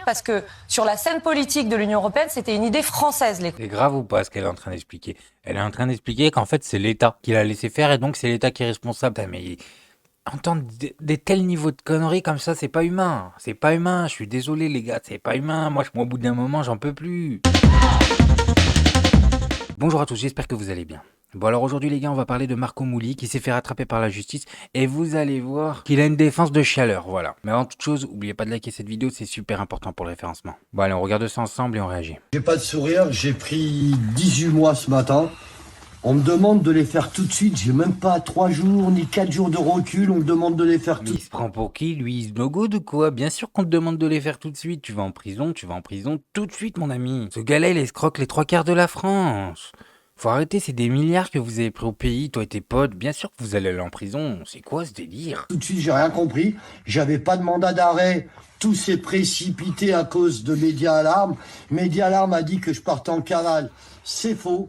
Parce que sur la scène politique de l'Union européenne, c'était une idée française. C'est grave ou pas ce qu'elle est en train d'expliquer? Elle est en train d'expliquer qu'en fait c'est l'État qui l'a laissé faire et donc c'est l'État qui est responsable. Putain, mais entendre des tels niveaux de conneries comme ça, c'est pas humain. C'est pas humain, je suis désolé les gars, c'est pas humain. Moi, au bout d'un moment, j'en peux plus. Bonjour à tous, j'espère que vous allez bien. Bon alors aujourd'hui les gars, on va parler de Marco Mouli qui s'est fait rattraper par la justice et vous allez voir qu'il a une défense de chaleur, voilà. Mais avant toute chose, n'oubliez pas de liker cette vidéo, c'est super important pour le référencement. Bon allez, on regarde ça ensemble et on réagit. J'ai pas de sourire, j'ai pris 18 mois ce matin. On me demande de les faire tout de suite, j'ai même pas 3 jours ni 4 jours de recul, on me demande de les faire Mais tout de il suite. se prend pour qui lui? Il se no good ou quoi? Bien sûr qu'on te demande de les faire tout de suite, tu vas en prison tout de suite mon ami. Ce gars-là il escroque les 3/4 de la France. Faut arrêter, c'est des milliards que vous avez pris au pays, toi et tes potes. Bien sûr que vous allez aller en prison. C'est quoi ce délire? Tout de suite, j'ai rien compris. J'avais pas de mandat d'arrêt. Tout s'est précipité à cause de Média Alarme. Média Alarme a dit que je partais en cavale. C'est faux.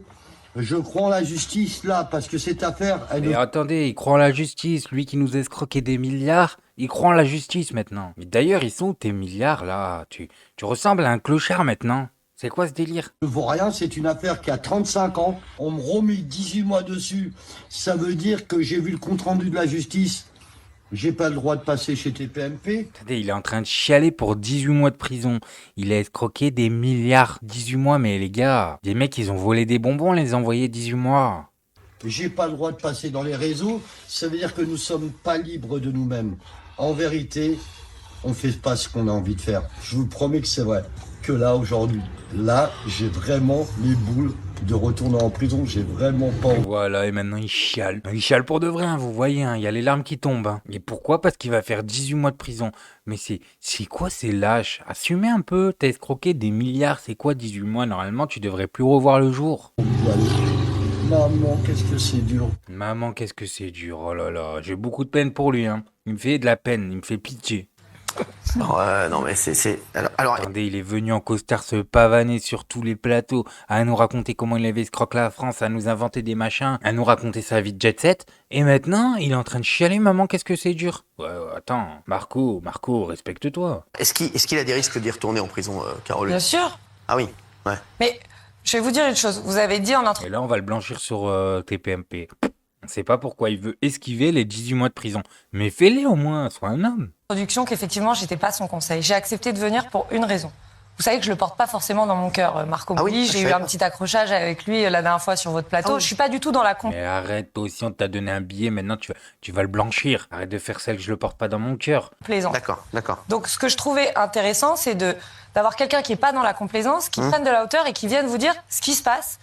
Je crois en la justice là, parce que cette affaire, elle Mais ne... attendez, il croit en la justice, lui qui nous a escroqué des milliards, il croit en la justice maintenant. Mais d'ailleurs, ils sont où tes milliards là? Tu ressembles à un clochard maintenant. C'est quoi ce délire? vaut rien, c'est une affaire qui a 35 ans. On me remet 18 mois dessus. Ça veut dire que j'ai vu le compte-rendu de la justice. J'ai pas le droit de passer chez TPMP. Attendez, il est en train de chialer pour 18 mois de prison. Il a escroqué des milliards. 18 mois, mais les gars, des mecs, ils ont volé des bonbons, les envoyés 18 mois. J'ai pas le droit de passer dans les réseaux. Ça veut dire que nous sommes pas libres de nous-mêmes. En vérité, on fait pas ce qu'on a envie de faire. Je vous promets que c'est vrai. Que là, aujourd'hui, là, j'ai vraiment les boules de retourner en prison. J'ai vraiment pas envie. Voilà, et maintenant il chiale. Il chiale pour de vrai, hein, vous voyez, hein, il y a les larmes qui tombent. Hein. Et pourquoi? Parce qu'il va faire 18 mois de prison. Mais c'est quoi ces lâches? Assumez un peu, t'as escroqué des milliards, c'est quoi 18 mois? Normalement, tu devrais plus revoir le jour. Maman, qu'est-ce que c'est dur. Maman, qu'est-ce que c'est dur, oh là là, j'ai beaucoup de peine pour lui, hein. Il me fait de la peine, il me fait pitié. Ouais, non, mais Alors, Attendez, il est venu en costard se pavaner sur tous les plateaux, à nous raconter comment il avait escroqué la France, à nous inventer des machins, à nous raconter sa vie de jet set. Et maintenant, il est en train de chialer, maman, qu'est-ce que c'est dur. Ouais, attends, Marco, respecte-toi. est-ce qu'il a des risques d'y retourner en prison, Carole? Bien sûr. Ah oui, ouais. Mais je vais vous dire une chose. Vous avez dit en Et là, on va le blanchir sur TPMP. On sait pas pourquoi il veut esquiver les 18 mois de prison. Mais fais-les au moins, sois un homme. introduction qu'effectivement, j'étais pas son conseil. J'ai accepté de venir pour une raison. Vous savez que je le porte pas forcément dans mon cœur, Marco Ah oui, Mouli. je J'ai eu savais un pas. petit accrochage avec lui la dernière fois sur votre plateau. Ah oui. Je suis pas du tout dans la Mais arrête, toi aussi, on t'a donné un billet, maintenant tu vas le blanchir. Arrête de faire celle que je le porte pas dans mon cœur. complaisance. D'accord. Donc, ce que je trouvais intéressant, c'est d'avoir quelqu'un qui est pas dans la complaisance, qui prenne de la hauteur et qui vienne vous dire ce qui se passe.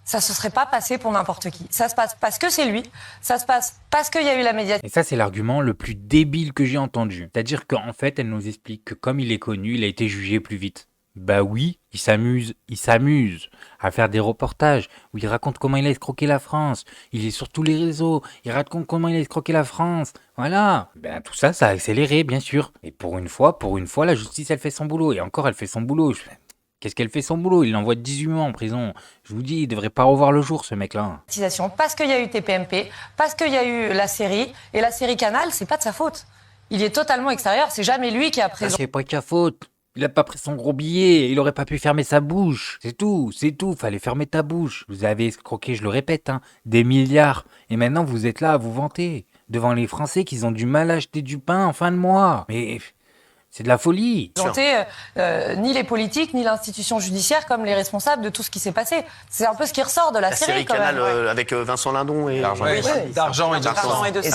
Ça se serait pas passé pour n'importe qui. Ça se passe parce que c'est lui. Ça se passe parce qu'il y a eu la médiatisation. Et ça, c'est l'argument le plus débile que j'ai entendu. C'est-à-dire qu'en fait, elle nous explique que comme il est connu, il a été jugé plus vite. Bah oui, il s'amuse à faire des reportages où il raconte comment il a escroqué la France. Il est sur tous les réseaux, il raconte comment il a escroqué la France. Voilà. Ben tout ça, ça a accéléré, bien sûr. Et pour une fois, la justice, elle fait son boulot. Et encore, elle fait son boulot. Qu'est-ce qu'elle fait son boulot? Il l'envoie 18 mois en prison. Je vous dis, il devrait pas revoir le jour, ce mec-là. Parce qu'il y a eu TPMP, parce qu'il y a eu la série. Et la série Canal, c'est pas de sa faute. Il est totalement extérieur. C'est jamais lui qui a Ça, présenté. c'est pas de sa faute. Il a pas pris son gros billet, il aurait pas pu fermer sa bouche. C'est tout, fallait fermer ta bouche. Vous avez escroqué, je le répète, hein, des milliards. Et maintenant, vous êtes là à vous vanter devant les Français qu'ils ont du mal à acheter du pain en fin de mois. Mais c'est de la folie. Ni les politiques, ni l'institution judiciaire comme les responsables de tout ce qui s'est passé. C'est un peu ce qui ressort de la, La série série quand Canal même. avec Vincent Lindon et... D'argent et de sang.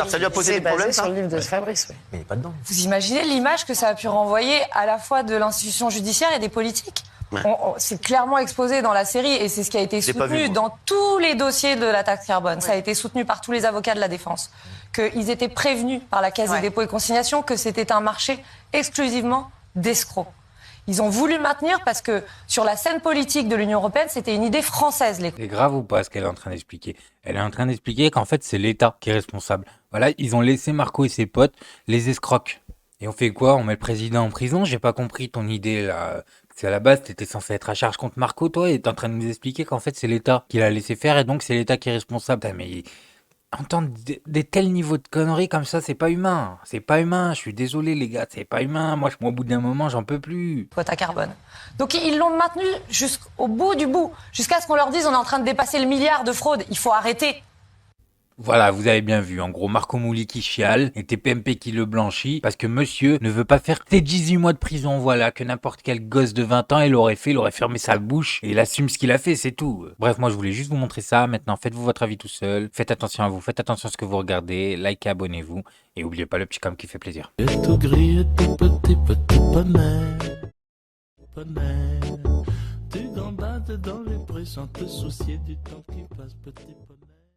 Ça lui a posé des problèmes, ça? sur le livre de Fabrice, oui. Mais il est pas dedans. Vous imaginez l'image que ça a pu renvoyer à la fois de l'institution judiciaire et des politiques? Ouais. C'est clairement exposé dans la série et c'est ce qui a été J'ai pas soutenu vu, moi. dans tous les dossiers de la taxe carbone. Ça a été soutenu par tous les avocats de la défense. Qu'ils étaient prévenus par la Caisse des dépôts et consignations que c'était un marché exclusivement d'escrocs. Ils ont voulu maintenir parce que sur la scène politique de l'Union européenne, c'était une idée française. C'est grave ou pas ce qu'elle est en train d'expliquer? Elle est en train d'expliquer qu'en fait, c'est l'État qui est responsable. Voilà, ils ont laissé Marco et ses potes les escrocs. Et on fait quoi? On met le président en prison? J'ai pas compris ton idée là. Parce qu'à la base, t'étais censé être à charge contre Marco, toi, et t'es en train de nous expliquer qu'en fait, c'est l'État qui l'a laissé faire et donc c'est l'État qui est responsable. Putain, mais entendre des tels niveaux de conneries comme ça, c'est pas humain. C'est pas humain. Je suis désolé, les gars, c'est pas humain. Moi, au bout d'un moment, j'en peux plus. Quota carbone. Donc ils l'ont maintenu jusqu'au bout du bout, jusqu'à ce qu'on leur dise on est en train de dépasser le milliard de fraude. Il faut arrêter. Voilà, vous avez bien vu. En gros, Marco Mouli qui chiale et TPMP qui le blanchit parce que monsieur ne veut pas faire tes 18 mois de prison. Voilà, que n'importe quel gosse de 20 ans, il aurait fermé sa bouche et il assume ce qu'il a fait, c'est tout. Bref, moi, je voulais juste vous montrer ça. Maintenant, faites-vous votre avis tout seul. Faites attention à vous, faites attention à ce que vous regardez. Likez, abonnez-vous et oubliez pas le petit com qui fait plaisir. Et tout gris et tout petit poney. Tu gambades dans les prés sans te soucier du temps qui passe, petit poney.